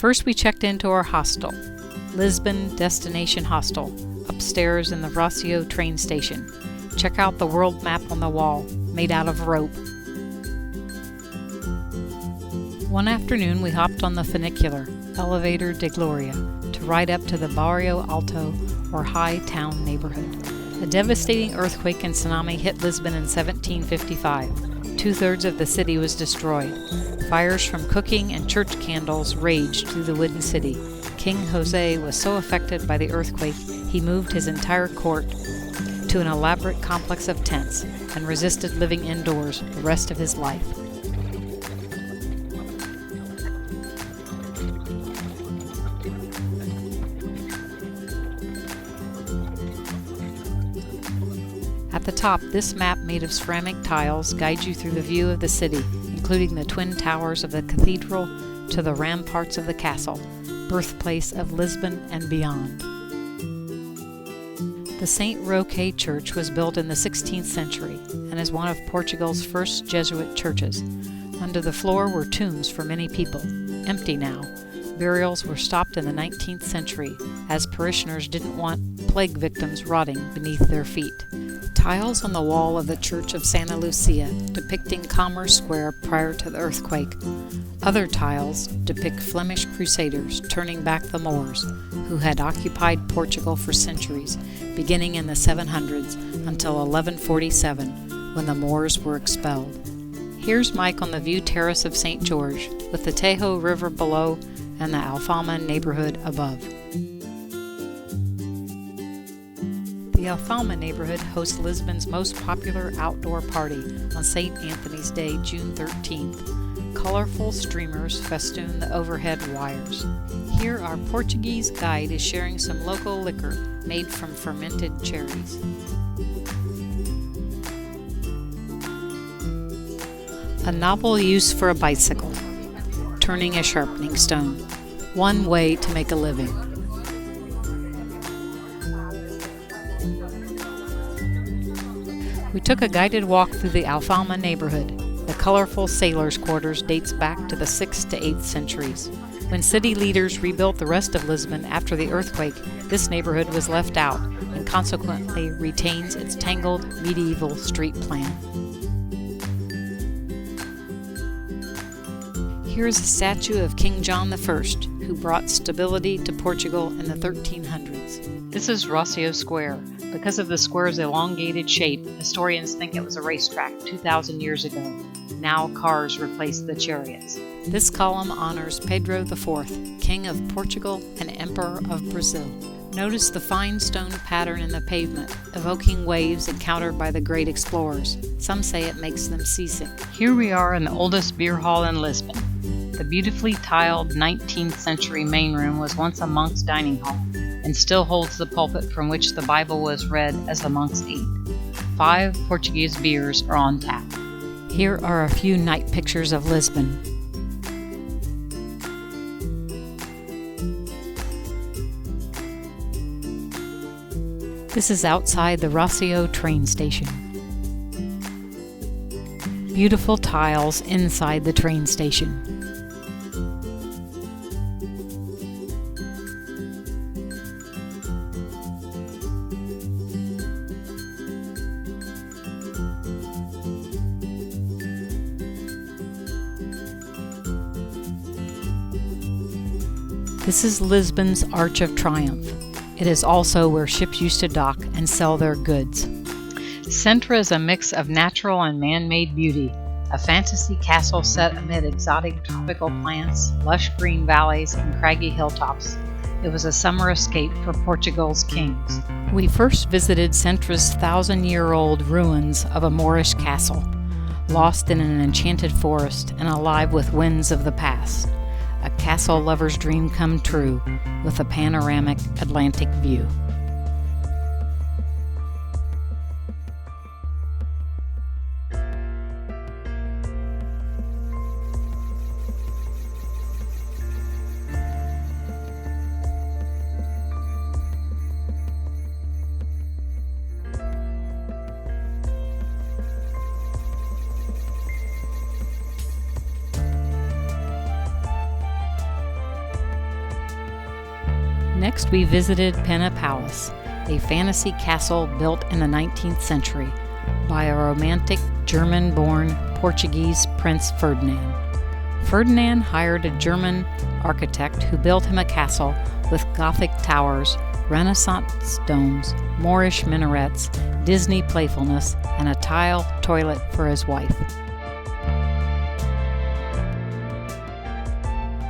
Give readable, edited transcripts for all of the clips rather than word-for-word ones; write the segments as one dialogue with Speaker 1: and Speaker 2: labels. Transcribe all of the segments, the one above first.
Speaker 1: First, we checked into our hostel, Lisbon Destination Hostel, upstairs in the Rocio train station. Check out the world map on the wall, made out of rope. One afternoon, we hopped on the funicular, Elevator de Gloria, to ride up to the Barrio Alto, or High Town neighborhood. A devastating earthquake and tsunami hit Lisbon in 1755. Two-thirds of the city was destroyed. Fires from cooking and church candles raged through the wooden city. King Jose was so affected by the earthquake, he moved his entire court to an elaborate complex of tents and resisted living indoors the rest of his life. At the top, this map made of ceramic tiles guides you through the view of the city, including the twin towers of the cathedral to the ramparts of the castle, birthplace of Lisbon and beyond. The St. Roque Church was built in the 16th century and is one of Portugal's first Jesuit churches. Under the floor were tombs for many people, empty now. Burials were stopped in the 19th century as parishioners didn't want plague victims rotting beneath their feet. Tiles on the wall of the Church of Santa Lucia depicting Commerce Square prior to the earthquake. Other tiles depict Flemish crusaders turning back the Moors, who had occupied Portugal for centuries, beginning in the 700s until 1147, when the Moors were expelled. Here's Mike on the view terrace of St. George, with the Tajo River below and the Alfama neighborhood above. The Alfama neighborhood hosts Lisbon's most popular outdoor party on St. Anthony's Day, June 13th. Colorful streamers festoon the overhead wires. Here, our Portuguese guide is sharing some local liquor made from fermented cherries. A novel use for a bicycle, turning a sharpening stone. One way to make a living. We took a guided walk through the Alfama neighborhood. The colorful sailors' quarters dates back to the 6th to 8th centuries. When city leaders rebuilt the rest of Lisbon after the earthquake, this neighborhood was left out and consequently retains its tangled medieval street plan. Here is a statue of King John I, who brought stability to Portugal in the 1300s. This is Rocio Square. Because of the square's elongated shape, historians think it was a racetrack 2,000 years ago. Now cars replace the chariots. This column honors Pedro IV, King of Portugal and Emperor of Brazil. Notice the fine stone pattern in the pavement, evoking waves encountered by the great explorers. Some say it makes them seasick. Here we are in the oldest beer hall in Lisbon. The beautifully tiled 19th century main room was once a monk's dining hall, and still holds the pulpit from which the Bible was read as the monks ate. 5 Portuguese beers are on tap. Here are a few night pictures of Lisbon. This is outside the Rocio train station. Beautiful tiles inside the train station. This is Lisbon's Arch of Triumph. It is also where ships used to dock and sell their goods. Sentra is a mix of natural and man-made beauty, a fantasy castle set amid exotic tropical plants, lush green valleys, and craggy hilltops. It was a summer escape for Portugal's kings. We first visited Sentra's 1,000-year-old ruins of a Moorish castle, lost in an enchanted forest and alive with winds of the past. A castle lover's dream come true with a panoramic Atlantic view. Next, we visited Pena Palace, a fantasy castle built in the 19th century by a romantic German-born Portuguese Prince Ferdinand. Ferdinand hired a German architect who built him a castle with Gothic towers, Renaissance domes, Moorish minarets, Disney playfulness, and a tile toilet for his wife.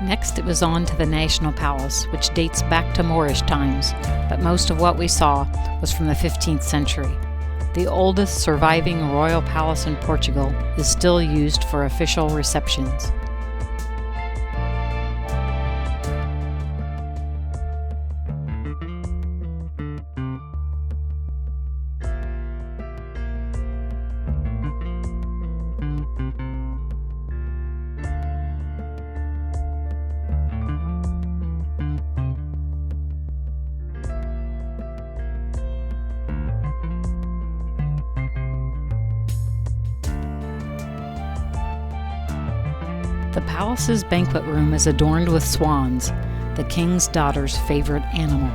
Speaker 1: Next, it was on to the National Palace, which dates back to Moorish times, but most of what we saw was from the 15th century. The oldest surviving royal palace in Portugal is still used for official receptions. The palace's banquet room is adorned with swans, the king's daughter's favorite animal.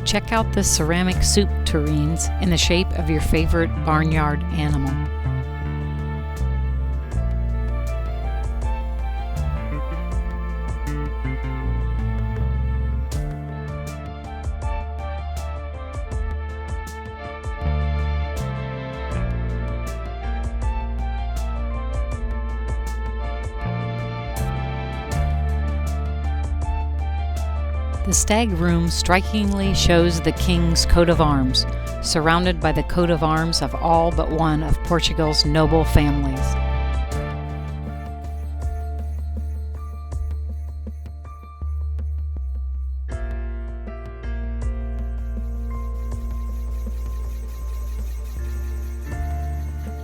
Speaker 1: Check out the ceramic soup tureens in the shape of your favorite barnyard animal. The stag room strikingly shows the king's coat of arms, surrounded by the coat of arms of all but one of Portugal's noble families.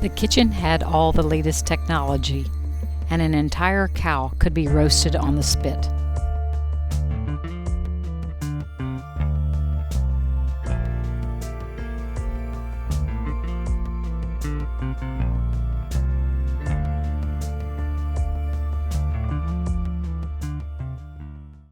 Speaker 1: The kitchen had all the latest technology, and an entire cow could be roasted on the spit.